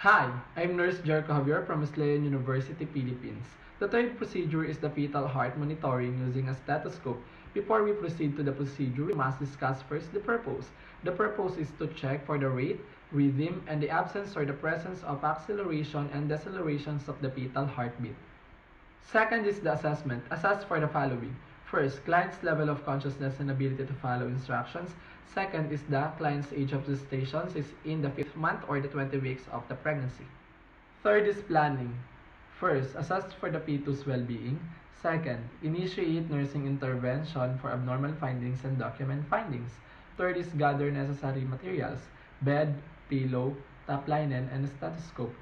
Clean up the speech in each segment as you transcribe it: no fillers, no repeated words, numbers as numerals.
Hi, I'm Nurse Jerko Javier from Leon University, Philippines. The third procedure is the fetal heart monitoring using a stethoscope. Before we proceed to the procedure, we must discuss first the purpose. The purpose is to check for the rate, rhythm, and the absence or the presence of acceleration and decelerations of the fetal heartbeat. Second is the assessment. Assess for the following. First, client's level of consciousness and ability to follow instructions. Second is the client's age of gestation is in the 5th month or the 20 weeks of the pregnancy. Third is planning. First, assess for the fetus well-being. Second, initiate nursing intervention for abnormal findings and document findings. Third is gather necessary materials, bed, pillow, top linen, and a stethoscope.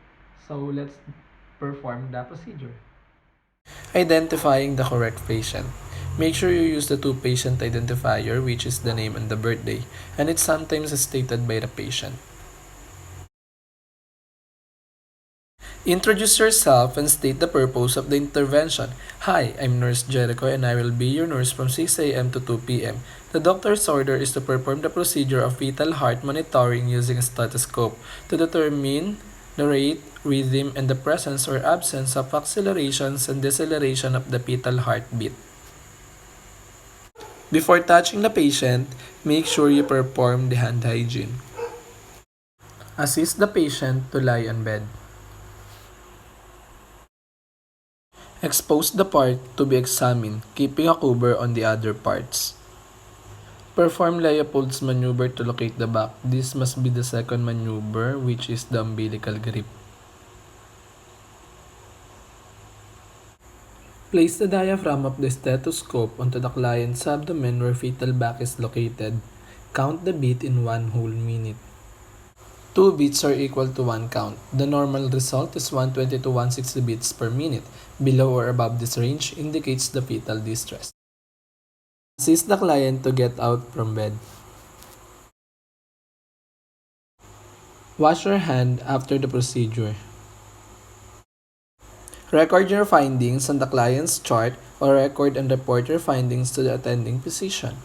So let's perform the procedure. Identifying the correct patient. Make sure you use the two patient identifier, which is the name and the birthday, and it's sometimes stated by the patient. Introduce yourself and state the purpose of the intervention. Hi, I'm Nurse Jericho and I will be your nurse from 6 a.m. to 2 p.m. The doctor's order is to perform the procedure of fetal heart monitoring using a stethoscope to determine the rate, rhythm, and the presence or absence of accelerations and deceleration of the fetal heartbeat. Before touching the patient, make sure you perform the hand hygiene. Assist the patient to lie on bed. Expose the part to be examined, keeping a cover on the other parts. Perform Leopold's maneuver to locate the back. This must be the second maneuver, which is the umbilical grip. Place the diaphragm of the stethoscope onto the client's abdomen where fetal back is located. Count the beat in 1 whole minute. 2 beats are equal to 1 count. The normal result is 120 to 160 beats per minute. Below or above this range indicates the fetal distress. Assist the client to get out from bed. Wash your hand after the procedure. Record your findings on the client's chart or record and report your findings to the attending physician.